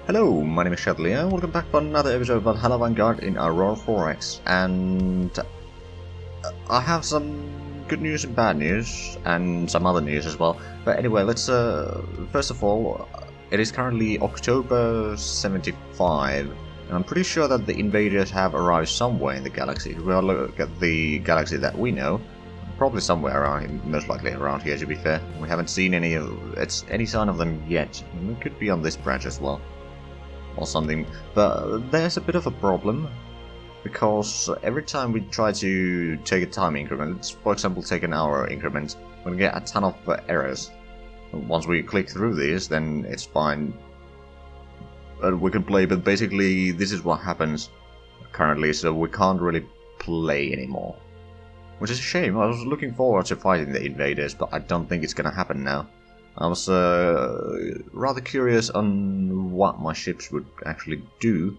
Hello, my name is Zhatelier, welcome back for another episode of Valhalla Vanguard in Aurora 4X, and I have some good news and bad news, and some other news as well. But anyway, let's, first of all, it is currently October 75, and I'm pretty sure that the invaders have arrived somewhere in the galaxy. If we look at the galaxy that we know, probably somewhere around here, most likely around here to be fair. We haven't seen any sign of them yet. It could be on this branch as well, or something. But there's a bit of a problem, because every time we try to take a time increment, let's for example take an hour increment, we get a ton of errors. Once we click through these, then it's fine. We can play, but basically this is what happens currently, so we can't really play anymore. Which is a shame. I was looking forward to fighting the invaders, but I don't think it's gonna happen now. I was rather curious on what my ships would actually do.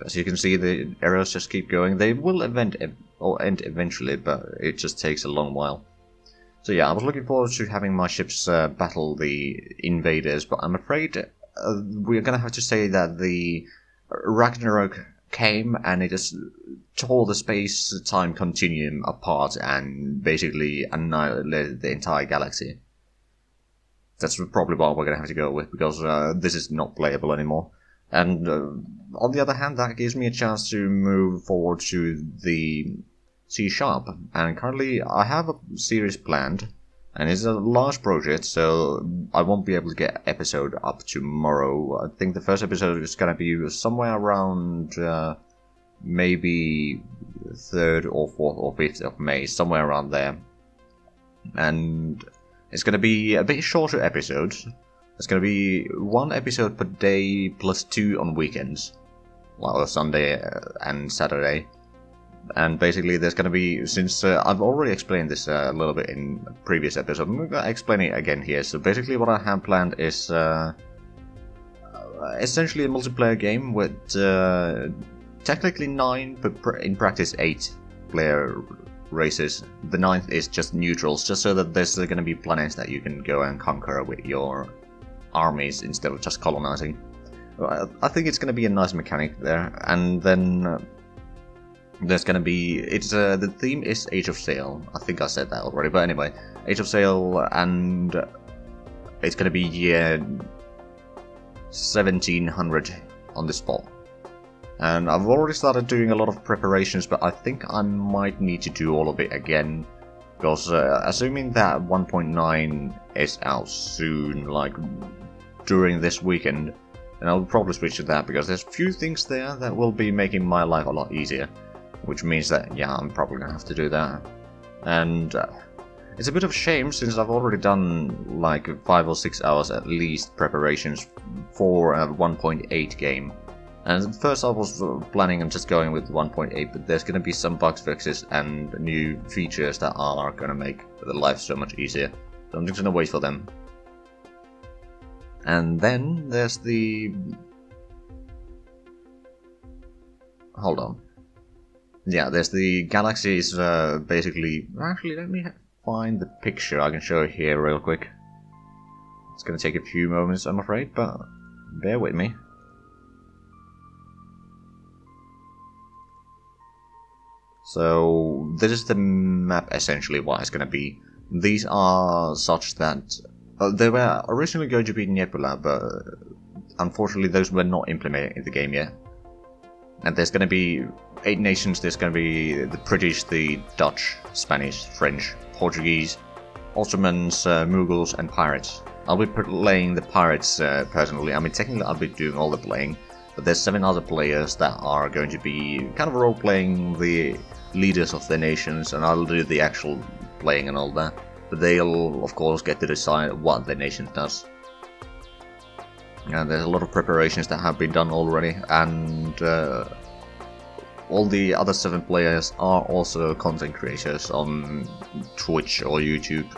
As you can see, the errors just keep going. They will end eventually, but it just takes a long while. So yeah, I was looking forward to having my ships battle the invaders, but I'm afraid we're gonna have to say that the Ragnarok came and it just tore the space-time continuum apart and basically annihilated the entire galaxy. That's probably what we're going to have to go with, because this is not playable anymore. And on the other hand, that gives me a chance to move forward to the C#. And currently I have a series planned, and it's a large project, so I won't be able to get episode up tomorrow. I think the first episode is going to be somewhere around maybe 3rd or 4th or 5th of May, somewhere around there. And it's going to be a bit shorter episodes. It's going to be 1 episode per day plus 2 on weekends, well, Sunday and Saturday. And basically there's going to be, since I've already explained this a little bit in a previous episode, I'm going to explain it again here. So basically what I have planned is essentially a multiplayer game with technically 9, but in practice 8 player races. The 9th is just neutrals, just so that there's going to be planets that you can go and conquer with your armies instead of just colonizing. I think it's going to be a nice mechanic there. And then there's going to be, the theme is Age of Sail. I think I said that already, but anyway, Age of Sail, and it's going to be year 1700 on the spot. And I've already started doing a lot of preparations, but I think I might need to do all of it again, because assuming that 1.9 is out soon, like during this weekend, then I'll probably switch to that, because there's a few things there that will be making my life a lot easier, which means that, yeah, I'm probably gonna have to do that. And it's a bit of a shame, since I've already done like 5 or 6 hours at least preparations for a 1.8 game. And at first I was planning on just going with 1.8, but there's going to be some bug fixes and new features that are going to make the life so much easier. So I'm just going to wait for them. And then there's the... Hold on. Yeah, there's the galaxies basically... Actually, let me find the picture. I can show it here real quick. It's going to take a few moments, I'm afraid, but bear with me. So this is the map essentially what it's going to be. These are such that they were originally going to be Nebula, but unfortunately those were not implemented in the game yet. And there's going to be 8 nations. There's going to be the British, the Dutch, Spanish, French, Portuguese, Ottomans, Mughals, and pirates. I'll be playing the pirates personally. I mean, technically I'll be doing all the playing, but there's 7 other players that are going to be kind of role-playing the leaders of their nations, and I'll do the actual playing and all that. But they'll, of course, get to decide what their nation does. And there's a lot of preparations that have been done already, and all the other 7 players are also content creators on Twitch or YouTube.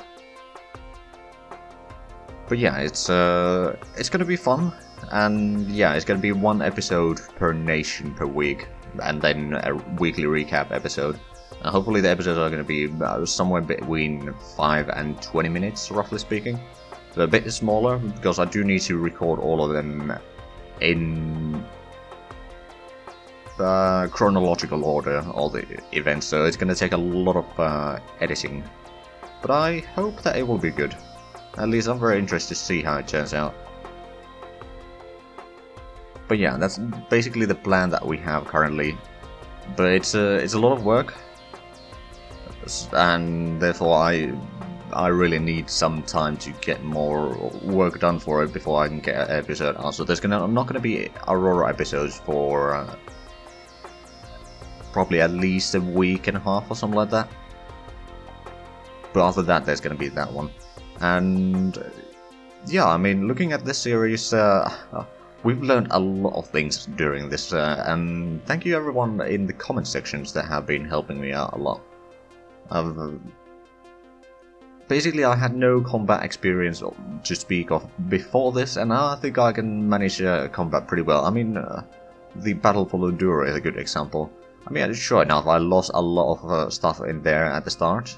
But yeah, it's gonna be fun. And yeah, it's going to be 1 episode per nation per week, and then a weekly recap episode. And hopefully the episodes are going to be somewhere between 5 and 20 minutes, roughly speaking. So a bit smaller, because I do need to record all of them in chronological order, all the events, so it's gonna take a lot of editing. But I hope that it will be good. At least I'm very interested to see how it turns out. But yeah, that's basically the plan that we have currently. But it's a lot of work, and therefore I really need some time to get more work done for it before I can get an episode out. So there's not gonna be Aurora episodes for probably at least a week and a half or something like that. But after that, there's gonna be that one. And yeah, I mean, looking at this series, we've learned a lot of things during this, and thank you everyone in the comment sections that have been helping me out a lot. Basically, I had no combat experience to speak of before this, and I think I can manage combat pretty well. I mean, the Battle for Aurora is a good example. I mean, sure enough, I lost a lot of stuff in there at the start,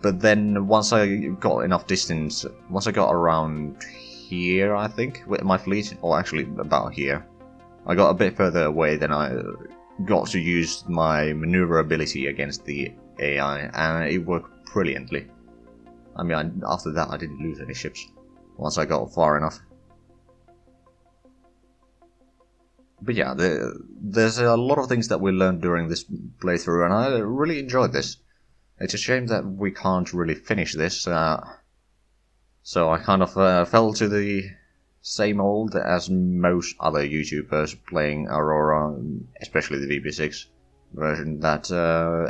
but then once I got enough distance, once I got around here, I think, with my fleet, or actually about here, I got a bit further away than I got to use my maneuverability against the AI, and it worked brilliantly. I mean, after that I didn't lose any ships, once I got far enough. But yeah, there's a lot of things that we learned during this playthrough, and I really enjoyed this. It's a shame that we can't really finish this, so I kind of fell to the same old as most other YouTubers playing Aurora, especially the VB6 version, that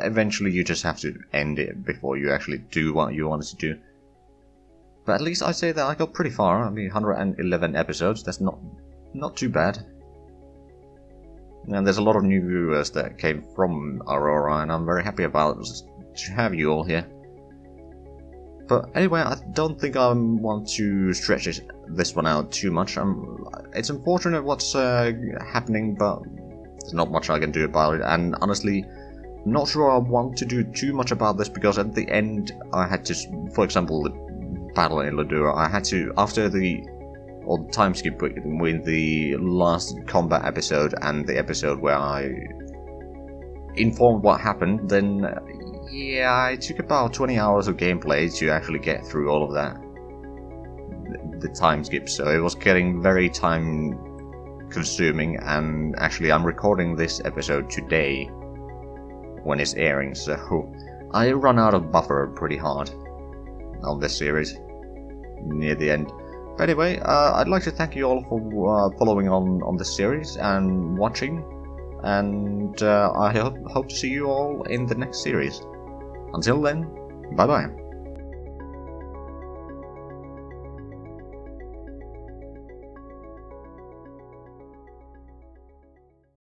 eventually you just have to end it before you actually do what you wanted to do. But at least I say that I got pretty far. I mean, 111 episodes, that's not too bad. And there's a lot of new viewers that came from Aurora, and I'm very happy about to have you all here. But anyway, I don't think I want to stretch this one out too much. It's unfortunate what's happening, but there's not much I can do about it. And honestly, I'm not sure I want to do too much about this, because at the end I had to, for example, the battle in Aurora, I had to, after the time skip with the last combat episode and the episode where I informed what happened, then yeah, it took about 20 hours of gameplay to actually get through all of that, the time skip, so it was getting very time consuming. And actually I'm recording this episode today when it's airing, so I run out of buffer pretty hard on this series near the end. But anyway, I'd like to thank you all for following on this series and watching, and I hope to see you all in the next series. Until then, bye bye.